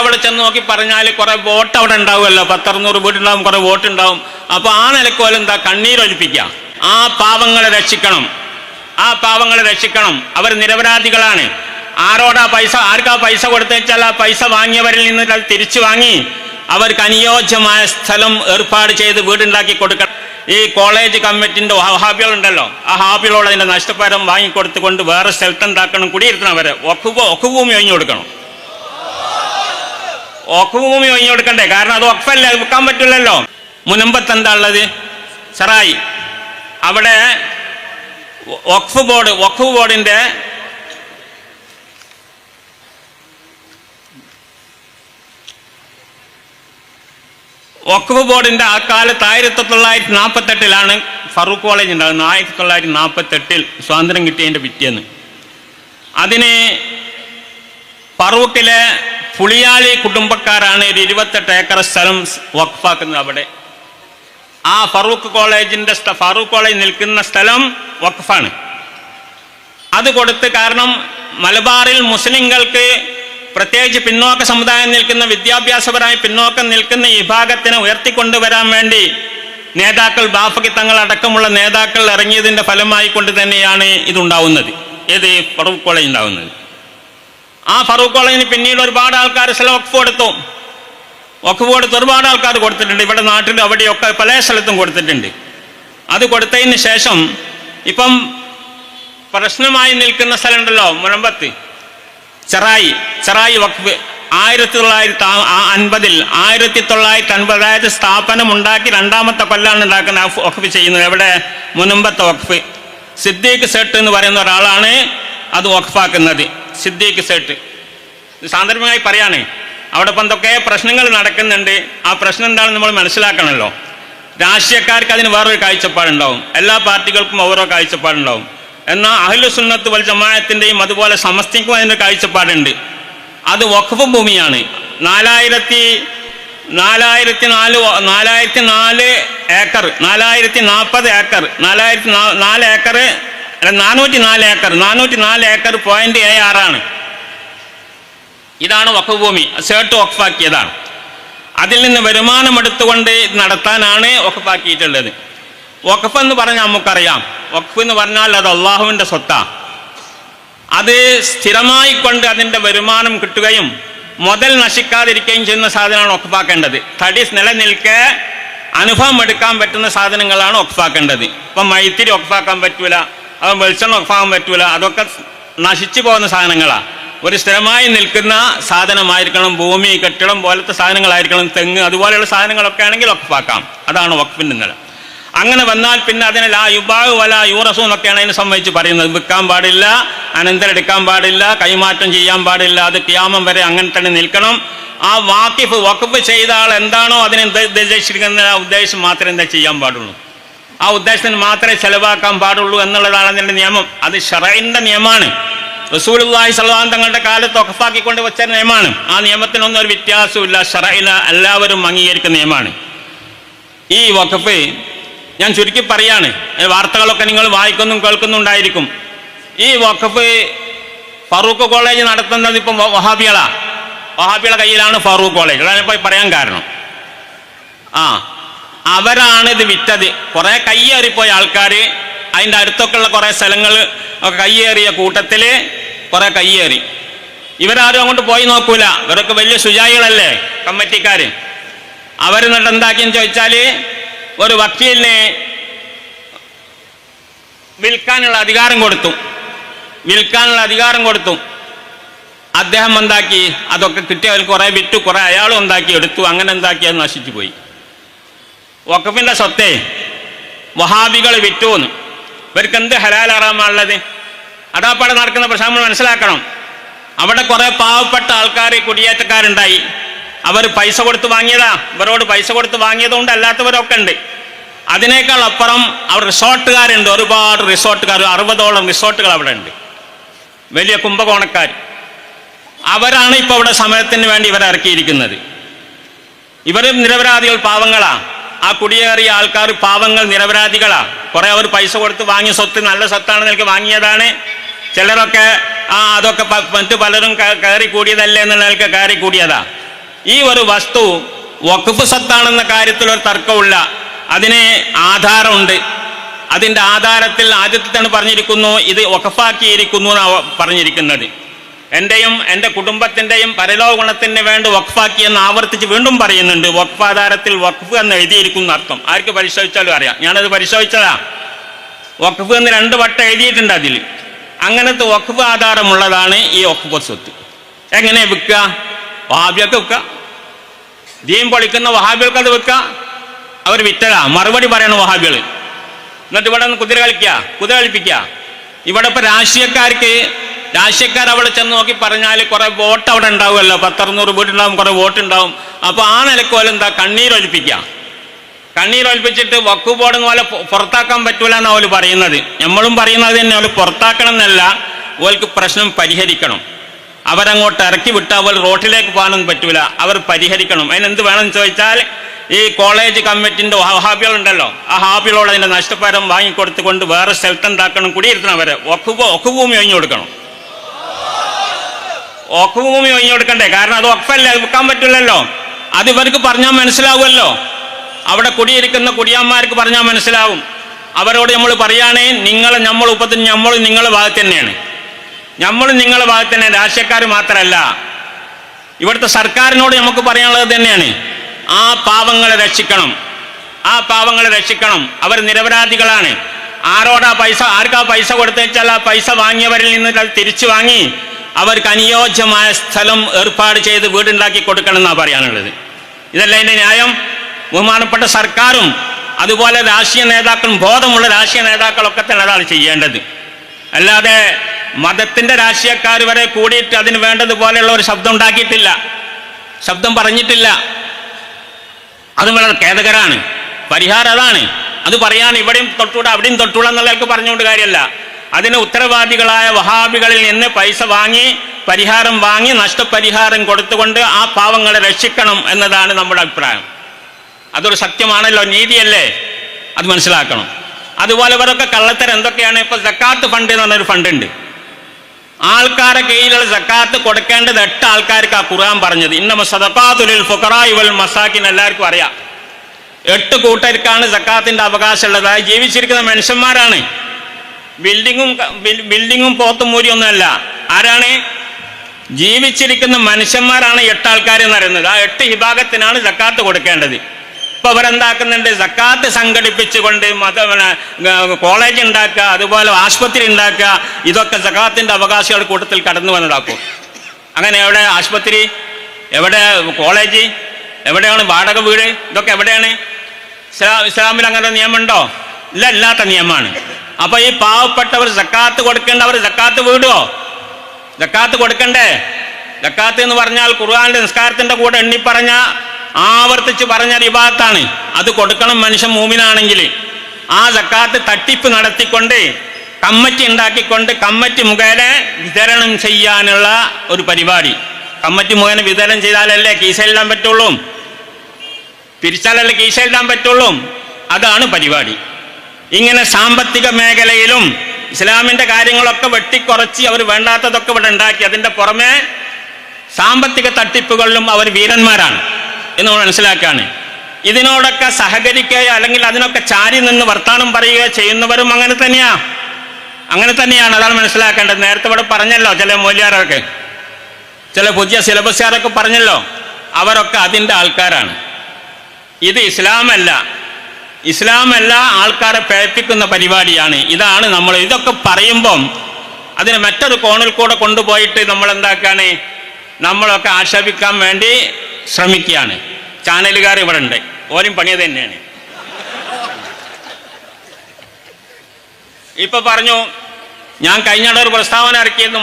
അവിടെ ചെന്ന് നോക്കി പറഞ്ഞാൽ കുറെ വോട്ട് അവിടെ ഉണ്ടാവുമല്ലോ, 10-600 വീടുണ്ടാവും, കുറെ വോട്ട് ഉണ്ടാവും. അപ്പോൾ ആ നിലക്കോലും എന്താ കണ്ണീരൊലിപ്പിക്കുക. ആ പാവങ്ങളെ രക്ഷിക്കണം. അവർ നിരപരാധികളാണ്. ആർക്കാ പൈസ കൊടുത്തുവെച്ചാൽ ആ പൈസ വാങ്ങിയവരിൽ നിന്ന് തിരിച്ചു വാങ്ങി അവർക്ക് അനുയോജ്യമായ സ്ഥലം ഏർപ്പാട് ചെയ്ത് വീടുണ്ടാക്കി കൊടുക്കണം. ഈ കോളേജ് കമ്മിറ്റിന്റെ ഹാബികളുണ്ടല്ലോ, ആ ഹാബികളോട് അതിന്റെ നഷ്ടപരിഹാരം വാങ്ങിക്കൊടുത്തുകൊണ്ട് വേറെ സ്ഥലത്തുണ്ടാക്കണം, കുടിയിരുത്തണവരെ ഒക്ക് ഭൂമി ഒഴിഞ്ഞു കൊടുക്കണം. ഒക്ക് ഭൂമി ഒഴിഞ്ഞു കൊടുക്കണ്ടേ? കാരണം അത് ഒക്കല്ല, വിൽക്കാൻ പറ്റില്ലല്ലോ. മുനമ്പത്ത് എന്താ ഉള്ളത്? ചെറായി. അവിടെ വഖഫ് ബോർഡിന്റെ ആ കാലത്ത് 1948 ഫറൂഖ് കോളേജ് ഉണ്ടാകുന്നത്. 1948 സ്വാതന്ത്ര്യം കിട്ടിയതിൻ്റെ പിറ്റേന്ന് അതിന് ഫറൂഖിലെ പുളിയാളി കുടുംബക്കാരാണ് ഒരു 28 ഏക്കർ സ്ഥലം വഖഫാക്കുന്നത്. അവിടെ ആ ഫറൂഖ് കോളേജ് നിൽക്കുന്ന സ്ഥലം വഖഫാണ്. അത് കൊടുത്ത്, കാരണം മലബാറിൽ മുസ്ലിങ്ങൾക്ക് പ്രത്യേകിച്ച് പിന്നോക്ക സമുദായം നിൽക്കുന്ന, വിദ്യാഭ്യാസപരമായി പിന്നോക്കം നിൽക്കുന്ന ഈ വിഭാഗത്തിനെ ഉയർത്തിക്കൊണ്ടുവരാൻ വേണ്ടി നേതാക്കൾ, ബാഫക്കി തങ്ങൾ അടക്കമുള്ള നേതാക്കൾ ഇറങ്ങിയതിൻ്റെ ഫലമായി കൊണ്ട് തന്നെയാണ് ഇതുണ്ടാവുന്നത്. ഏത് ഫറൂഖ് കോളേജ് ഉണ്ടാവുന്നത്. ആ ഫറൂഖ് കോളേജിന് പിന്നീട് ഒരുപാട് ആൾക്കാർ സ്ഥലം വഖഫ് കൊടുത്തു. ഒരുപാട് ആൾക്കാർ കൊടുത്തിട്ടുണ്ട്. ഇവിടെ നാട്ടിൽ അവിടെയൊക്കെ പല സ്ഥലത്തും കൊടുത്തിട്ടുണ്ട്. അത് കൊടുത്തതിന് ശേഷം ഇപ്പം പ്രശ്നമായി നിൽക്കുന്ന സ്ഥലമുണ്ടല്ലോ, മുനമ്പത്ത് ചെറായി വഖഫ് 1950 അതായത് സ്ഥാപനം ഉണ്ടാക്കി 2ാമത്തെ കൊല്ലാണ് ഉണ്ടാക്കുന്ന വഖഫ് ചെയ്യുന്നത്. എവിടെ? മുനമ്പത്തെ വഖഫ്. സിദ്ദീഖ് സേട്ട് എന്ന് പറയുന്ന ഒരാളാണ് അത് വഖഫാക്കുന്നത്. സിദ്ദീഖ് സേട്ട്. സാന്ദർഭികമായി പറയാണ്, അവിടെ ഇപ്പം എന്തൊക്കെ പ്രശ്നങ്ങൾ നടക്കുന്നുണ്ട്. ആ പ്രശ്നം എന്താണെന്ന് നമ്മൾ മനസ്സിലാക്കണമല്ലോ. രാഷ്ട്രീയക്കാർക്ക് അതിന് വേറൊരു കാഴ്ചപ്പാടുണ്ടാവും, എല്ലാ പാർട്ടികൾക്കും ഓരോ കാഴ്ചപ്പാടുണ്ടാവും. എന്നാൽ അഹ്ലു സുന്നത്ത് വൽ ജമാഅത്തിൻ്റെയും അതുപോലെ സമസ്തയ്ക്കും അതിൻ്റെ കാഴ്ചപ്പാടുണ്ട്. അത് വഖഫ് ഭൂമിയാണ്. 440 ഏക്കർ 404 ഏക്കർ 404 ഏക്കർ .76 ഇതാണ് വഖഫ് ഭൂമി. സേട്ട് വഖഫാക്കിയതാണ്. അതിൽ നിന്ന് വരുമാനം എടുത്തുകൊണ്ട് നടത്താനാണ് വഖഫാക്കിയിട്ടുള്ളത്. വഖഫ് എന്ന് പറഞ്ഞാൽ നമുക്കറിയാം, വഖഫ് എന്ന് പറഞ്ഞാൽ അത് അള്ളാഹുവിൻ്റെ സ്വത്താണ്. അത് സ്ഥിരമായി കൊണ്ട് അതിൻ്റെ വരുമാനം കിട്ടുകയും മുതൽ നശിക്കാതിരിക്കുകയും ചെയ്യുന്ന സാധനമാണ് വഖഫാക്കേണ്ടത്. തടി നിലനിൽക്കെ അനുഭവം എടുക്കാൻ പറ്റുന്ന സാധനങ്ങളാണ് വഖഫാക്കേണ്ടത്. ഇപ്പം മൈത്തിരി വഖഫാക്കാൻ പറ്റൂല, അത് വെളിച്ചെണ്ണ വഖഫാക്കാൻ പറ്റൂല, അതൊക്കെ നശിച്ചു പോകുന്ന സാധനങ്ങളാണ്. ഒരു സ്ഥിരമായി നിൽക്കുന്ന സാധനമായിരിക്കണം. ഭൂമി, കെട്ടിടം പോലത്തെ സാധനങ്ങളായിരിക്കണം. തെങ്ങ്, അതുപോലെയുള്ള സാധനങ്ങളൊക്കെ ആണെങ്കിൽ വഖഫാക്കാം. അതാണ് വഖഫിൻ്റെ നില. അങ്ങനെ വന്നാൽ പിന്നെ അതിനെ ലാ യുബാഉ വലാ യൂറസു എന്നൊക്കെയാണ് അതിനെ സംബന്ധിച്ച് പറയുന്നത്. വിൽക്കാൻ പാടില്ല, അനന്തരം എടുക്കാൻ പാടില്ല, കൈമാറ്റം ചെയ്യാൻ പാടില്ല. അത് ഖിയാമം വരെ അങ്ങനെ തന്നെ നിൽക്കണം. ആ വഖഫ് ചെയ്ത ആൾ എന്താണോ അതിനെ ഉദ്ദേശിക്കുന്ന ആ ഉദ്ദേശം മാത്രമേ എന്താ ചെയ്യാൻ പാടുള്ളൂ. ആ ഉദ്ദേശത്തിന് മാത്രമേ ചെലവാക്കാൻ പാടുള്ളൂ എന്നുള്ളതാണ് അതിൻ്റെ നിയമം. അത് ശറഈന്റെ നിയമമാണ്. റസൂലുള്ളാഹി സ്വല്ലല്ലാഹു അലൈഹി വസല്ലം തങ്ങളുടെ കാലത്ത് വഖഫാക്കിക്കൊണ്ട് വെച്ച നിയമമാണ്. ആ നിയമത്തിനൊന്നും ഒരു വ്യത്യാസമില്ല. ശറഈല എല്ലാവരും അംഗീകരിക്കുന്ന നിയമമാണ്. ഈ വഖഫ് ഞാൻ ചുരുക്കി പറയാണ്, വാർത്തകളൊക്കെ നിങ്ങൾ വായിക്കുന്നും കേൾക്കുന്നുണ്ടായിരിക്കും. ഈ വഖഫ് ഫറൂഖ് കോളേജ് നടത്തുന്നത് ഇപ്പം വഹാബികളുടെ കയ്യിലാണ് ഫറൂഖ് കോളേജ്. അതാണ് ഇപ്പോൾ പറയാൻ കാരണം. അവരാണ് ഇത് വിറ്റത്. കുറേ കയ്യേറിപ്പോയ ആൾക്കാർ, അതിൻ്റെ അടുത്തൊക്കെയുള്ള കുറേ സ്ഥലങ്ങൾ ഒക്കെ കയ്യേറിയ കൂട്ടത്തിൽ കുറേ കയ്യേറി. ഇവരാരും അങ്ങോട്ട് പോയി നോക്കൂല. ഇവരൊക്കെ വലിയ ശുചായികളല്ലേ കമ്മിറ്റിക്കാർ. അവരെന്നിട്ട് എന്താക്കിയെന്ന് ചോദിച്ചാൽ ഒരു വക്കീലിനെ വിൽക്കാനുള്ള അധികാരം കൊടുത്തു. അദ്ദേഹം എന്താക്കി, അതൊക്കെ കിട്ടിയവർ കുറേ വിറ്റു, കുറേ അയാളും ഉണ്ടാക്കി എടുത്തു. അങ്ങനെ എന്താക്കി അത് നശിച്ചു പോയി. വഖഫിൻ്റെ സ്വത്തെ വഹാബികൾ വിറ്റുവെന്ന്. ഇവർക്ക് എന്ത് ഹലാൽ ഹറാമാണുള്ളത്? അതാപ്പാടെ നടക്കുന്ന പ്രശ്നം നമ്മൾ മനസ്സിലാക്കണം. അവിടെ കുറേ പാവപ്പെട്ട ആൾക്കാർ, കുടിയേറ്റക്കാരുണ്ടായി. അവർ പൈസ കൊടുത്ത് വാങ്ങിയതാ. ഇവരോട് പൈസ കൊടുത്ത് വാങ്ങിയതുകൊണ്ട് അല്ലാത്തവരൊക്കെ ഉണ്ട്. അതിനേക്കാൾ അപ്പുറം അവർ റിസോർട്ടുകാരുണ്ട്. ഒരുപാട് റിസോർട്ടുകാർ, 60ഓളം റിസോർട്ടുകൾ അവിടെ ഉണ്ട്. വലിയ കുംഭകോണക്കാർ. അവരാണ് ഇപ്പോൾ അവിടെ സമരത്തിന് വേണ്ടി ഇവരെ ഇറക്കിയിരിക്കുന്നത്. ഇവർ നിരപരാധികൾ, പാവങ്ങളാ. ആ കുടിയേറിയ ആൾക്കാർ പാവങ്ങൾ, നിരപരാധികളാ. കുറേ അവർ പൈസ കൊടുത്ത് വാങ്ങിയ സ്വത്ത് നല്ല സ്വത്താണെന്ന് എനിക്ക് വാങ്ങിയതാണ്. ചിലരൊക്കെ അതൊക്കെ മറ്റു പലരും കയറി കൂടിയതല്ലേ എന്നുള്ള നിലക്ക് കയറി കൂടിയതാ. ഈ ഒരു വസ്തു വഖഫ് സ്വത്താണെന്ന കാര്യത്തിൽ ഒരു തർക്കമില്ല. അതിന് ആധാരമുണ്ട്. അതിൻ്റെ ആധാരത്തിൽ ആദ്യത്തിൽ തന്നെ പറഞ്ഞിരിക്കുന്നു, ഇത് വഖഫാക്കിയിരിക്കുന്നു എന്നാണ് പറഞ്ഞിരിക്കുന്നത്. എൻ്റെയും എൻ്റെ കുടുംബത്തിൻ്റെയും പരലോക ഗുണത്തിന് വേണ്ടി വഖഫാക്കിയെന്ന് ആവർത്തിച്ച് വീണ്ടും പറയുന്നുണ്ട്. വഖഫ് ആധാരത്തിൽ വഖഫ് എന്ന് എഴുതിയിരിക്കുന്ന അർത്ഥം ആർക്ക് പരിശോധിച്ചാലും അറിയാം. ഞാനത് പരിശോധിച്ചതാ. വഖഫ് എന്ന് 2 വട്ടം എഴുതിയിട്ടുണ്ട് അതിൽ. അങ്ങനത്തെ വഖഫ് ആധാരമുള്ളതാണ് ഈ വഖഫ് സ്വത്ത്. എങ്ങനെ വിൽക്കുക? വഹാബിയൊക്കെ വിൽക്കുക. ദീൻ പൊളിക്കുന്ന വഹാബികൾക്ക് അത് വിൽക്കുക. അവർ വിറ്റതാ. മറുപടി പറയണം വഹാബികൾ. എന്നിട്ട് ഇവിടെ നിന്ന് കുതിര കളിപ്പിക്കുക. ഇവിടെ ഇപ്പം രാഷ്ട്രീയക്കാർ അവിടെ ചെന്ന് നോക്കി പറഞ്ഞാൽ കുറേ വോട്ട് അവിടെ ഉണ്ടാവുമല്ലോ. 10-600 വീട്ടുണ്ടാവും, കുറേ വോട്ടുണ്ടാവും. അപ്പോൾ ആ നിലക്ക് പോലെ എന്താ കണ്ണീരൊലിപ്പിച്ചിട്ട് വഖഫ് ബോർഡ് പോലെ പുറത്താക്കാൻ പറ്റൂല എന്നാണ് അവർ പറയുന്നത്. നമ്മളും പറയുന്നത് തന്നെ, അവർ പുറത്താക്കണം എന്നല്ല, ഓർക്ക് പ്രശ്നം പരിഹരിക്കണം. അവരങ്ങോട്ട് ഇറക്കി വിട്ടാൽ അവർ റോട്ടിലേക്ക് പോകാനൊന്നും പറ്റൂല. അവർ പരിഹരിക്കണം. അതിനെന്ത് വേണമെന്ന് ചോദിച്ചാൽ ഈ കോളേജ് കമ്മിറ്റിന്റെ ഹാബികളുണ്ടല്ലോ, ആ ഹാബികളോട് അതിന്റെ നഷ്ടപരിഹാരം വാങ്ങിക്കൊടുത്തുകൊണ്ട് വേറെ സ്ഥലത്ത് എന്താക്കണം, കുടിയിരുത്തണവരെ ഒക്കുഭൂമി ഒഴിഞ്ഞു കൊടുക്കണം. ഒക്കുഭൂമി ഒഴിഞ്ഞു കൊടുക്കണ്ടേ? കാരണം അത് ഒക്കല്ല, വിൽക്കാൻ പറ്റില്ലല്ലോ. അത് ഇവർക്ക് പറഞ്ഞാൽ മനസ്സിലാവുമല്ലോ. അവിടെ കുടിയിരിക്കുന്ന കുടിയന്മാർക്ക് പറഞ്ഞാൽ മനസ്സിലാവും. അവരോട് നമ്മൾ പറയുകയാണേ, നമ്മൾ നിങ്ങളുടെ ഭാഗത്ത് തന്നെയാണ്, നമ്മളും നിങ്ങളുടെ ഭാഗത്ത് തന്നെയാണ്, രാഷ്ട്രീയക്കാർ മാത്രമല്ല. ഇവിടുത്തെ സർക്കാരിനോട് നമുക്ക് പറയാനുള്ളത് തന്നെയാണ്, ആ പാവങ്ങളെ രക്ഷിക്കണം, ആ പാവങ്ങളെ രക്ഷിക്കണം. അവർ നിരപരാധികളാണ്. ആർക്കാ പൈസ കൊടുത്തേച്ചാൽ ആ പൈസ വാങ്ങിയവരിൽ നിന്ന് അത് തിരിച്ചു വാങ്ങി അവർക്ക് അനുയോജ്യമായ സ്ഥലം ഏർപ്പാട് ചെയ്ത് വീടുണ്ടാക്കി കൊടുക്കണം എന്നാണ് പറയാനുള്ളത്. ഇതല്ല അതിൻ്റെ ന്യായം. ബഹുമാനപ്പെട്ട സർക്കാരും അതുപോലെ രാഷ്ട്രീയ നേതാക്കളും, ബോധമുള്ള രാഷ്ട്രീയ നേതാക്കളൊക്കെ തന്നെ അതാണ് ചെയ്യേണ്ടത്. അല്ലാതെ മതത്തിന്റെ രാഷ്ട്രീയക്കാർ വരെ കൂടിയിട്ട് അതിന് വേണ്ടതുപോലെയുള്ള ഒരു ശബ്ദം ഉണ്ടാക്കിയിട്ടില്ല, ശബ്ദം പറഞ്ഞിട്ടില്ല. അത് വളരെ ഖേദകരാണ്. പരിഹാരം അതാണ്. അത് പറയാൻ ഇവിടെയും തൊട്ടൂടെ അവിടെയും തൊട്ടൂടെ എന്നുള്ളവർക്ക് പറഞ്ഞുകൊണ്ട് കാര്യമല്ല. അതിന് ഉത്തരവാദികളായ വഹാബികളിൽ നിന്ന് പൈസ വാങ്ങി, പരിഹാരം വാങ്ങി, നഷ്ടപരിഹാരം കൊടുത്തുകൊണ്ട് ആ പാവങ്ങളെ രക്ഷിക്കണം എന്നതാണ് നമ്മുടെ അഭിപ്രായം. അതൊരു സത്യമാണല്ലോ, നീതിയല്ലേ, അത് മനസ്സിലാക്കണം. അതുപോലെ ഇവരൊക്കെ കള്ളത്തരം എന്തൊക്കെയാണ്? ഇപ്പൊ സക്കാത്ത് ഫണ്ട് എന്ന് പറഞ്ഞൊരു ഫണ്ടുണ്ട്. ആൾക്കാരെ കയ്യിലുള്ള സക്കാത്ത് കൊടുക്കേണ്ടത് 8 ആൾക്കാർക്ക് ആ ഖുർആൻ പറഞ്ഞത്. ഇന്നമ സദഖാതു ലിൽ ഫുഖറാഇ വൽ മസാകിൻ, എല്ലാവർക്കും അറിയാം. 8 കൂട്ടർക്കാണ് സക്കാത്തിന്റെ അവകാശമുള്ളത്. ജീവിച്ചിരിക്കുന്ന മനുഷ്യന്മാരാണ്. ബിൽഡിങ്ങും പോത്തും മൂരിയൊന്നുമല്ല. ആരാണ്? ജീവിച്ചിരിക്കുന്ന മനുഷ്യന്മാരാണ് 8 ആൾക്കാർ എന്ന് പറയുന്നത്. ആ 8 വിഭാഗത്തിനാണ് സക്കാത്ത് കൊടുക്കേണ്ടത്. ഇപ്പൊ അവരെന്താക്കുന്നുണ്ട്? സക്കാത്ത് സംഘടിപ്പിച്ചുകൊണ്ട് കോളേജ് ഉണ്ടാക്കുക, അതുപോലെ ആശുപത്രി ഉണ്ടാക്കുക, ഇതൊക്കെ സക്കാത്തിന്റെ അവകാശികളുടെ കൂട്ടത്തിൽ കടന്നു വന്നതാക്കും. അങ്ങനെ എവിടെ ആശുപത്രി, എവിടെ കോളേജ്, എവിടെയാണ് വാടക വീട്, ഇതൊക്കെ എവിടെയാണ്? ഇസ്ലാമിൽ അങ്ങനെ നിയമമുണ്ടോ? ഇല്ല, ഇല്ലാത്ത നിയമമാണ്. അപ്പൊ ഈ പാവപ്പെട്ടവർ സക്കാത്ത് കൊടുക്കേണ്ടവർ സക്കാത്ത് വീടുവോ? സക്കാത്ത് കൊടുക്കണ്ടേ? സക്കാത്ത് എന്ന് പറഞ്ഞാൽ ഖുർആന്റെ നിസ്കാരത്തിന്റെ കൂടെ എണ്ണിപ്പറഞ്ഞ, ആവർത്തിച്ച് പറഞ്ഞ ഇബാദത്താണ്. അത് കൊടുക്കണം മനുഷ്യൻ മൂമിനാണെങ്കിൽ. ആ സക്കാത്ത് തട്ടിപ്പ് നടത്തിക്കൊണ്ട് കമ്മിറ്റി ഉണ്ടാക്കിക്കൊണ്ട് കമ്മിറ്റി മുഖേന വിതരണം ചെയ്യാനുള്ള ഒരു പരിപാടി. കമ്മിറ്റി മുഖേന വിതരണം ചെയ്താലല്ലേ കീശയിലിടാൻ പറ്റുള്ളൂ, പിരിച്ചാലല്ലേ കീശയിലിടാൻ പറ്റുള്ളൂ. അതാണ് പരിപാടി. ഇങ്ങനെ സാമ്പത്തിക മേഖലയിലും ഇസ്ലാമിന്റെ കാര്യങ്ങളൊക്കെ വെട്ടിക്കുറച്ച് അവർ വേണ്ടാത്തതൊക്കെ ഇവിടെ ഉണ്ടാക്കി. അതിന്റെ പുറമെ സാമ്പത്തിക തട്ടിപ്പുകളിലും അവർ വീരന്മാരാണ് എന്ന് മനസ്സിലാക്കാണ്. ഇതിനോടൊക്കെ സഹകരിക്കുകയോ അല്ലെങ്കിൽ അതിനൊക്കെ ചാരി നിന്ന് വർത്താനം പറയുകയോ ചെയ്യുന്നവരും അങ്ങനെ തന്നെയാണ്. അതാണ് മനസ്സിലാക്കേണ്ടത്. നേരത്തെ ഇവിടെ പറഞ്ഞല്ലോ, ചില മൂല്യാരൊക്കെ, ചില പുതിയ സിലബസുകാരൊക്കെ പറഞ്ഞല്ലോ, അവരൊക്കെ അതിൻ്റെ ആൾക്കാരാണ്. ഇത് ഇസ്ലാമല്ല, ആൾക്കാരെ പേപ്പിക്കുന്ന പരിപാടിയാണ്. ഇതാണ് നമ്മൾ ഇതൊക്കെ പറയുമ്പം അതിനെ മറ്റൊരു കോണിൽ കൂടെ കൊണ്ടുപോയിട്ട് നമ്മൾ എന്താക്കാണ്, നമ്മളൊക്കെ ആക്ഷേപിക്കാൻ വേണ്ടി ശ്രമിക്കുകയാണ്. ചാനലുകാർ ഇവിടെ ഉണ്ട്, ഓരും പണിയത് തന്നെയാണ്. ഇപ്പൊ പറഞ്ഞു, ഞാൻ കഴിഞ്ഞ ഒരു പ്രസ്താവന ഇറക്കിയിരുന്നു,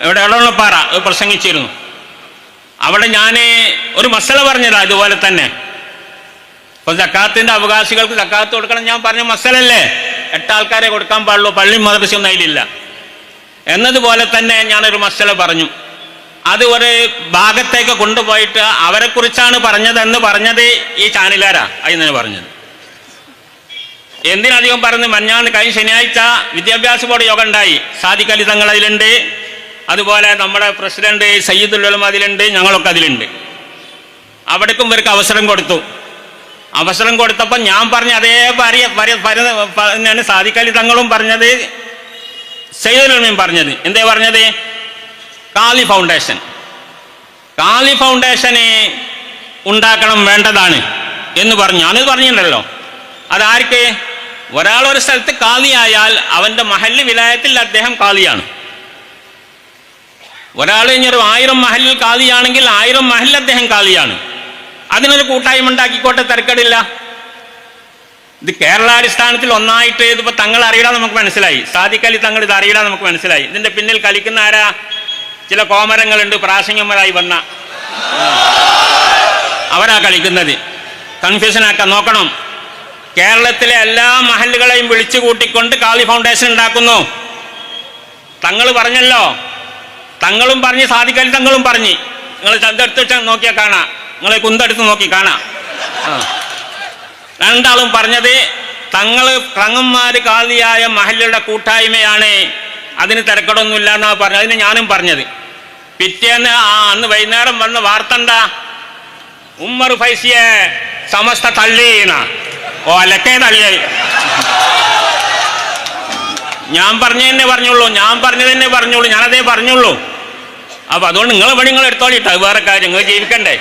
ഇവിടെ എളവണ്ണപ്പാറ പ്രസംഗിച്ചിരുന്നു. അവിടെ ഞാൻ ഒരു മസല പറഞ്ഞതാ ഇതുപോലെ തന്നെ. ഇപ്പൊ സക്കാത്തിന്റെ അവകാശികൾക്ക് സക്കാത്ത് കൊടുക്കണം ഞാൻ പറഞ്ഞ മസലല്ലേ, 8 ആൾക്കാരെ കൊടുക്കാൻ പാടുള്ളൂ, പള്ളി മദ്രസയൊന്നും അതിലില്ല എന്നതുപോലെ തന്നെ ഞാനൊരു മസല പറഞ്ഞു. അത് ഒരു ഭാഗത്തേക്ക് കൊണ്ടുപോയിട്ട് അവരെ കുറിച്ചാണ് പറഞ്ഞതെന്ന് പറഞ്ഞത് ഈ ചാനലുകാരാ അതിന് പറഞ്ഞത്. എന്തിനധികം പറഞ്ഞു, കഴിഞ്ഞ ശനിയാഴ്ച വിദ്യാഭ്യാസ ബോർഡ് യോഗം ഉണ്ടായി. സാദിഖ് അലി തങ്ങൾ അതിലുണ്ട്, അതുപോലെ നമ്മുടെ പ്രസിഡന്റ് സയ്യിദുൽ ഉലമ അതിലുണ്ട്, ഞങ്ങളൊക്കെ അതിലുണ്ട്. അവിടേക്കും ഇവർക്ക് അവസരം കൊടുത്തു. അവസരം കൊടുത്തപ്പോൾ ഞാൻ പറഞ്ഞ അതേ തന്നെയാണ് സാദിഖ് അലി തങ്ങളും പറഞ്ഞത്, സയ്യിദുൽ ഉലമയും പറഞ്ഞത്. എന്തേ പറഞ്ഞത്? കാലി ഫൗണ്ടേഷന് ഉണ്ടാക്കണം, വേണ്ടതാണ് എന്ന് പറഞ്ഞു. ഞാനിത് പറഞ്ഞിട്ടുണ്ടല്ലോ. അതാർക്ക്? ഒരാളൊരു സ്ഥലത്ത് കാലിയായാൽ അവന്റെ മഹല്ല് വിലായത്തിൽ അദ്ദേഹം കാലിയാണ്. ഒരാൾ ഇനിയൊരു 1000 മഹല്ലിൽ കാലിയാണെങ്കിൽ 1000 മഹല്ലിൽ അദ്ദേഹം കാലിയാണ്. അതിനൊരു കൂട്ടായ്മ ഉണ്ടാക്കിക്കോട്ടെ, തിരക്കടില്ല. ഇത് കേരളാടിസ്ഥാനത്തിൽ ഒന്നായിട്ട് ഇതിപ്പോ തങ്ങൾ അറിയില്ല നമുക്ക് മനസ്സിലായി, സാദിഖ് അലി തങ്ങൾ ഇത് അറിയില്ല നമുക്ക് മനസ്സിലായി. ഇതിന്റെ പിന്നിൽ കളിക്കുന്ന ആരാ? ചില കോമരങ്ങളുണ്ട്, പ്രാസംഗികമായി വന്ന അവരാ കളിക്കുന്നത്. കൺഫ്യൂഷൻ ആക്കാൻ നോക്കണം. കേരളത്തിലെ എല്ലാ മഹല്ലുകളെയും വിളിച്ചു കൂട്ടിക്കൊണ്ട് കാലി ഫൗണ്ടേഷൻ ഉണ്ടാക്കുന്നു. തങ്ങൾ പറഞ്ഞല്ലോ, തങ്ങളും പറഞ്ഞ് സാദിഖ് അലി തങ്ങളും പറഞ്ഞ്, നിങ്ങൾ ചന്തെടുത്ത് നോക്കിയാൽ കാണാം. നിങ്ങൾ കുന്തെടുത്ത് നോക്കി കാണാം. രണ്ടാളും പറഞ്ഞത് തങ്ങന്മാര് കാദിയായ മഹല്ലുടെ കൂട്ടായ്മയാണ്, അതിന് തിരക്കടൊന്നുമില്ല എന്നാ പറഞ്ഞത്. അതിന് ഞാനും പറഞ്ഞത്. പിറ്റേന്ന് അന്ന് വൈകുന്നേരം വന്ന വാർത്ത എന്താ? ഉമ്മർ ഫൈസിയെ സമസ്ത തള്ളിന. ഓ അലക്കേ തള്ളിയായി. ഞാൻ പറഞ്ഞതന്നെ പറഞ്ഞുള്ളൂ, ഞാനതേ പറഞ്ഞുള്ളൂ. അപ്പൊ അതുകൊണ്ട് നിങ്ങൾ ഇവിടെ നിങ്ങൾ എടുത്തോളിട്ടോ, വേറെ കാര്യം, നിങ്ങൾ ജീവിക്കണ്ടേ.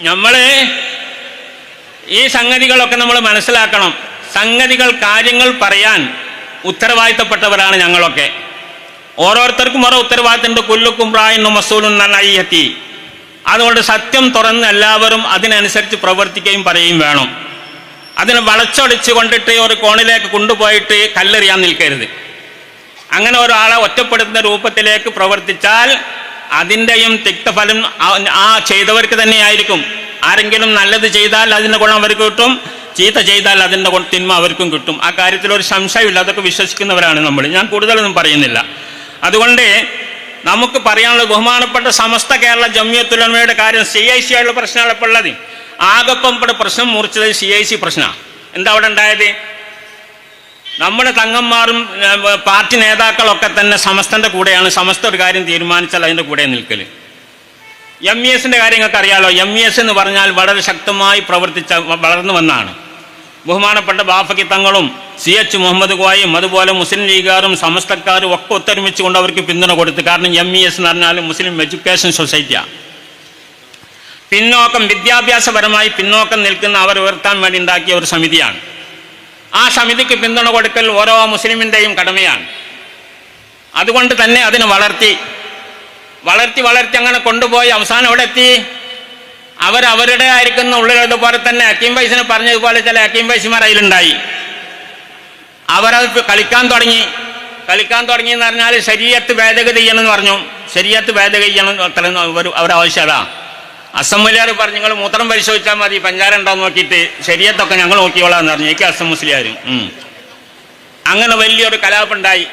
നമ്മള് ഈ സംഗതികളൊക്കെ നമ്മൾ മനസ്സിലാക്കണം. കാര്യങ്ങൾ പറയാൻ ഉത്തരവാദിത്തപ്പെട്ടവരാണ് ഞങ്ങളൊക്കെ. ഓരോരുത്തർക്കും ഓരോ ഉത്തരവാദിത്തമുണ്ട്. കുല്ലുക്കും പ്രായനും മസൂലും നന്നായി. അതുകൊണ്ട് സത്യം തുറന്ന് എല്ലാവരും അതിനനുസരിച്ച് പ്രവർത്തിക്കുകയും പറയുകയും വേണം. അതിനെ വളച്ചൊടിച്ച് കൊണ്ടിട്ട് ഒരു കോണിലേക്ക് കൊണ്ടുപോയിട്ട് കല്ലെറിയാൻ നിൽക്കരുത്. അങ്ങനെ ഒരാളെ ഒറ്റപ്പെടുത്തുന്ന രൂപത്തിലേക്ക് പ്രവർത്തിച്ചാൽ അതിൻ്റെയും തിക്തഫലം ആ ചെയ്തവർക്ക് തന്നെയായിരിക്കും. ആരെങ്കിലും നല്ലത് ചെയ്താൽ അതിൻ്റെ ഗുണം അവർക്ക് കിട്ടും, ചീത്ത ചെയ്താൽ അതിൻ്റെ തിന്മ അവർക്കും കിട്ടും. ആ കാര്യത്തിൽ ഒരു സംശയമില്ല. അതൊക്കെ വിശ്വസിക്കുന്നവരാണ് നമ്മൾ. ഞാൻ കൂടുതലൊന്നും പറയുന്നില്ല. അതുകൊണ്ട് നമുക്ക് പറയാനുള്ള ബഹുമാനപ്പെട്ട സമസ്ത കേരള ജംഇയ്യത്തുൽ ഉലമയുടെ കാര്യം CIC ആയുള്ള പ്രശ്നമാണ് ഇപ്പോൾ ഉള്ളത്. ആകപ്പം ഇവിടെ പ്രശ്നം മുറിച്ചത് CIC പ്രശ്നമാണ്. എന്താ അവിടെ ഉണ്ടായത്? നമ്മുടെ തങ്ങന്മാരും പാർട്ടി നേതാക്കളൊക്കെ തന്നെ സമസ്തന്റെ കൂടെയാണ്. സമസ്ത ഒരു കാര്യം തീരുമാനിച്ചാൽ അതിൻ്റെ കൂടെ നിൽക്കൽ. MESന്റെ കാര്യങ്ങൾക്ക് അറിയാലോ. MES എന്ന് പറഞ്ഞാൽ വളരെ ശക്തമായി വളർന്നു വന്നാണ്. ബഹുമാനപ്പെട്ട ബാഫക്കി തങ്ങളും CH മുഹമ്മദ് കോയും അതുപോലെ മുസ്ലിം ലീഗുകാരും സമസ്തക്കാരും ഒക്കെ ഒത്തൊരുമിച്ച് കൊണ്ട് അവർക്ക് പിന്തുണ കൊടുത്തു. കാരണം MES എന്ന് പറഞ്ഞാൽ മുസ്ലിം എഡ്യൂക്കേഷൻ സൊസൈറ്റിയാണ്. വിദ്യാഭ്യാസപരമായി പിന്നോക്കം നിൽക്കുന്ന അവർ ഉയർത്താൻ വേണ്ടി ഉണ്ടാക്കിയ ഒരു സമിതിയാണ്. ആ സമിതിക്ക് പിന്തുണ കൊടുക്കൽ ഓരോ മുസ്ലിമിൻ്റെയും കടമയാണ്. അതുകൊണ്ട് തന്നെ അതിനെ വളർത്തി അങ്ങനെ കൊണ്ടുപോയി അവസാനം എവിടെ എത്തി? അവരുടെ ആയിരിക്കുന്ന ഉള്ളിലുള്ളതുപോലെ തന്നെ ഹക്കീം ഫൈസിനെ പറഞ്ഞതുപോലെ ചില ഹക്കീം ഫൈസിമാർ അതിലുണ്ടായി. അവരത് കളിക്കാൻ തുടങ്ങി എന്ന് പറഞ്ഞാൽ ശരീഅത്ത് ഭേദഗതി ചെയ്യണമെന്ന് പറഞ്ഞു. ശരീഅത്ത് ഭേദഗതി ചെയ്യണം അവരാവശ്യത. അസംബ്ലിയാർ പറഞ്ഞു നിങ്ങൾ മൂത്രം പരിശോധിച്ചാൽ മതി, പഞ്ചാര ഉണ്ടോന്ന് നോക്കിയിട്ട് ശരീഅത്തൊക്കെ ഞങ്ങൾ നോക്കിയോളാന്ന് പറഞ്ഞു. എനിക്ക് അസം മുസ്ലിയാരും. അങ്ങനെ വലിയൊരു കലാപുണ്ടായി.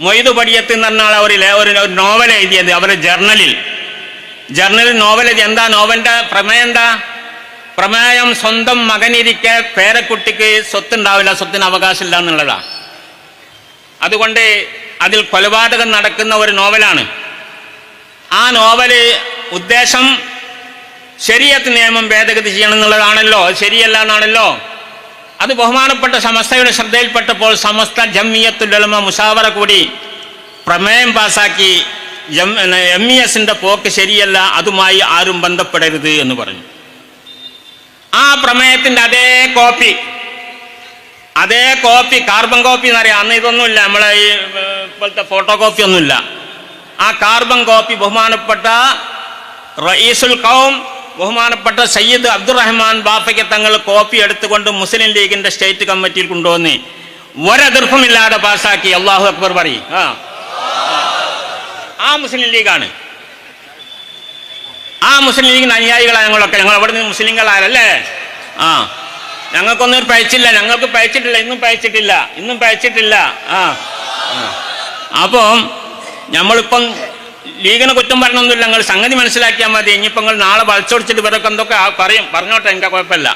മൊയ്തു പടിയത്ത് എന്ന് പറഞ്ഞാൽ ഒരു നോവൽ എഴുതിയത് അവരുടെ ജേർണലിൽ നോവൽ എഴുതി. എന്താ നോവലിന്റെ പ്രമേയം? എന്താ പ്രമേയം? സ്വന്തം മകനിരിക്കെ പേരക്കുട്ടിക്ക് സ്വത്തുണ്ടാവില്ല, സ്വത്തിന് അവകാശമില്ല എന്നുള്ളതാ. അതുകൊണ്ട് അതിൽ കൊലപാതകം നടക്കുന്ന ഒരു നോവലാണ്. ആ നോവല് ഉദ്ദേശം ശരീഅത്ത് നിയമം ഭേദഗതി ചെയ്യണം എന്നുള്ളതാണല്ലോ, ശരിയല്ല എന്നാണല്ലോ. അത് ബഹുമാനപ്പെട്ട സമസ്തയുടെ ശ്രദ്ധയിൽപ്പെട്ടപ്പോൾ സമസ്ത ജംഇയ്യത്തുൽ ഉലമ മുശാവറ കൂടി പ്രമേയം പാസാക്കി. MESന്റെ പോക്ക് ശരിയല്ല, അതുമായി ആരും ബന്ധപ്പെടരുത് എന്ന് പറഞ്ഞു. ആ പ്രമേയത്തിന്റെ അതേ കോപ്പി കാർബൺ കോപ്പി എന്നറിയാം. അന്ന് ഇതൊന്നുമില്ല, നമ്മളെ ഈ ഇപ്പോഴത്തെ ഫോട്ടോ കോപ്പി ഒന്നുമില്ല. ആ കാർബൺ കോപ്പി ബഹുമാനപ്പെട്ട റഈസുൽ ഖൗം ബഹുമാനപ്പെട്ട സയ്യിദ് അബ്ദുറഹ്മാൻ ബാഫയ്ക്ക് തങ്ങൾ കോപ്പി എടുത്തുകൊണ്ട് മുസ്ലിം ലീഗിന്റെ സ്റ്റേറ്റ് കമ്മിറ്റിയിൽ കൊണ്ടുവന്ന് ഒരെതിർപ്പുമില്ലാതെ പാസ്സാക്കി. അല്ലാഹു അക്ബർ പറയും. ആ മുസ്ലിം ലീഗാണ്. ആ മുസ്ലിം ലീഗിന് അനുയായികളാണ് ഞങ്ങളൊക്കെ. ഞങ്ങൾ അവിടെ നിന്ന് മുസ്ലിങ്ങളാരല്ലേ? ഞങ്ങൾക്കൊന്നും പഴിച്ചില്ല, ഞങ്ങൾക്ക് പഴിച്ചിട്ടില്ല, ഇന്നും പഴിച്ചിട്ടില്ല. അപ്പം നമ്മളിപ്പം ലീഗിനെ കുറ്റം പറഞ്ഞൊന്നുമില്ല. നിങ്ങൾ സംഗതി മനസ്സിലാക്കിയാൽ മതി. ഇനിയിപ്പോൾ നിങ്ങൾ നാളെ വളച്ചൊടിച്ചിട്ട് ഇവരൊക്കെ എന്തൊക്കെ പറഞ്ഞോട്ടെ, എനിക്ക് കുഴപ്പമില്ല.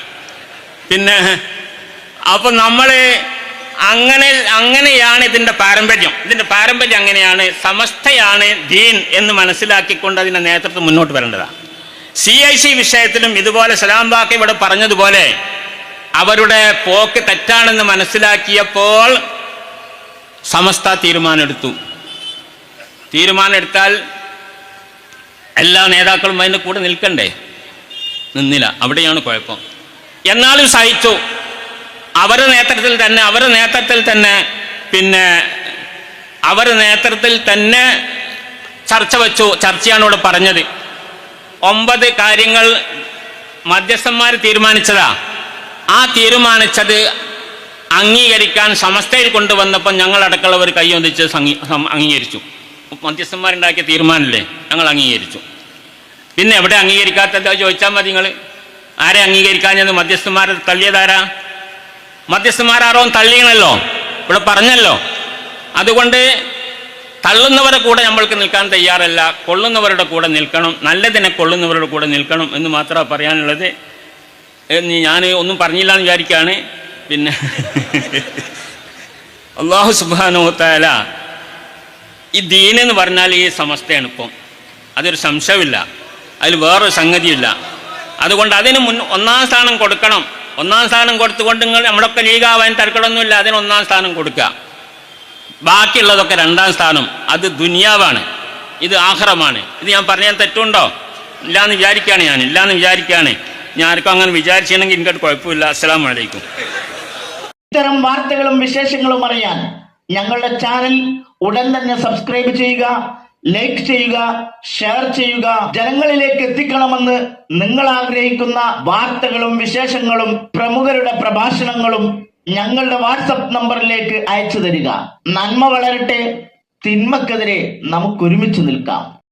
പിന്നെ അപ്പം നമ്മൾ അങ്ങനെയാണ് ഇതിൻ്റെ പാരമ്പര്യം. അങ്ങനെയാണ്. സമസ്തയാണ് ദീൻ എന്ന് മനസ്സിലാക്കിക്കൊണ്ട് അതിൻ്റെ നേതൃത്വം മുന്നോട്ട് വരേണ്ടതാണ്. CIC വിഷയത്തിലും ഇതുപോലെ സലാം ബാക്കി ഇവിടെ പറഞ്ഞതുപോലെ അവരുടെ പോക്ക് തെറ്റാണെന്ന് മനസ്സിലാക്കിയപ്പോൾ സമസ്ത തീരുമാനമെടുത്താൽ എല്ലാ നേതാക്കളും അതിൻ്റെ കൂടെ നിൽക്കണ്ടേ? നിന്നില്ല. അവിടെയാണ് കുഴപ്പം. എന്നാലും സഹിച്ചു. അവരുടെ നേതൃത്വത്തിൽ തന്നെ ചർച്ച വെച്ചു. ചർച്ചയാണ് ഇവിടെ പറഞ്ഞത്. 9 കാര്യങ്ങൾ മധ്യസ്ഥന്മാർ തീരുമാനിച്ചതാ. ആ തീരുമാനിച്ചത് അംഗീകരിക്കാൻ സമസ്തയിൽ കൊണ്ടുവന്നപ്പോൾ ഞങ്ങളടക്കമുള്ളവർ കൈയൊന്നിച്ച് അംഗീകരിച്ചു. മധ്യസ്ഥന്മാരുണ്ടാക്കിയ തീരുമാനമല്ലേ, ഞങ്ങൾ അംഗീകരിച്ചു. പിന്നെ എവിടെ അംഗീകരിക്കാത്തത് ചോദിച്ചാൽ മതി. നിങ്ങൾ ആരെ അംഗീകരിക്കാഞ്ഞത്? മധ്യസ്ഥന്മാരെ തള്ളിയതാരാ? മധ്യസ്ഥന്മാരാരോ തള്ളിയണല്ലോ, ഇവിടെ പറഞ്ഞല്ലോ. അതുകൊണ്ട് തള്ളുന്നവരുടെ കൂടെ നമ്മൾക്ക് നിൽക്കാൻ തയ്യാറല്ല, കൊള്ളുന്നവരുടെ കൂടെ നിൽക്കണം, നല്ലതിനെ കൊള്ളുന്നവരുടെ കൂടെ നിൽക്കണം എന്ന് മാത്രമാണ് പറയാനുള്ളത്. ഞാൻ ഒന്നും പറഞ്ഞില്ല എന്ന് വിചാരിക്കുകയാണ്. പിന്നെ അല്ലാഹു സുബ്ഹാനഹു വ തആല ഈ ദീൻ എന്ന് പറഞ്ഞാൽ ഈ സമസ്തയാണ്. ഇപ്പം അതൊരു സംശയമില്ല, അതിൽ വേറൊരു സംഗതിയില്ല. അതുകൊണ്ട് അതിന് ഒന്നാം സ്ഥാനം കൊടുക്കണം. ഒന്നാം സ്ഥാനം കൊടുത്തുകൊണ്ട് നമ്മളൊക്കെ ലീഗാവാൻ തരക്കടൊന്നുമില്ല, അതിന് ഒന്നാം സ്ഥാനം കൊടുക്കുക. ബാക്കിയുള്ളതൊക്കെ രണ്ടാം സ്ഥാനം. അത് ദുനിയാവാണ്, ഇത് ആഖിറമാണ്. ഇത് ഞാൻ പറഞ്ഞാൽ തെറ്റുണ്ടോ? ഇല്ലാന്ന് വിചാരിക്കുകയാണ് ഞാൻ ആർക്കും അങ്ങനെ വിചാരിച്ചിട്ടുണ്ടെങ്കിൽ എനിക്കത് കുഴപ്പമില്ല. അസ്സലാമു അലൈക്കും. ഇത്തരം വാർത്തകളും വിശേഷങ്ങളും അറിയാൻ ഞങ്ങളുടെ ചാനൽ ഉടൻ തന്നെ സബ്സ്ക്രൈബ് ചെയ്യുക, ലൈക്ക് ചെയ്യുക, ഷെയർ ചെയ്യുക. ജനങ്ങളിലേക്ക് എത്തിക്കണമെന്ന് നിങ്ങൾ ആഗ്രഹിക്കുന്ന വാർത്തകളും വിശേഷങ്ങളും പ്രമുഖരുടെ പ്രഭാഷണങ്ങളും ഞങ്ങളുടെ വാട്സപ്പ് നമ്പറിലേക്ക് അയച്ചു തരിക. നന്മ വളരട്ടെ, തിന്മക്കെതിരെ നമുക്ക് ഒരുമിച്ച് നിൽക്കാം.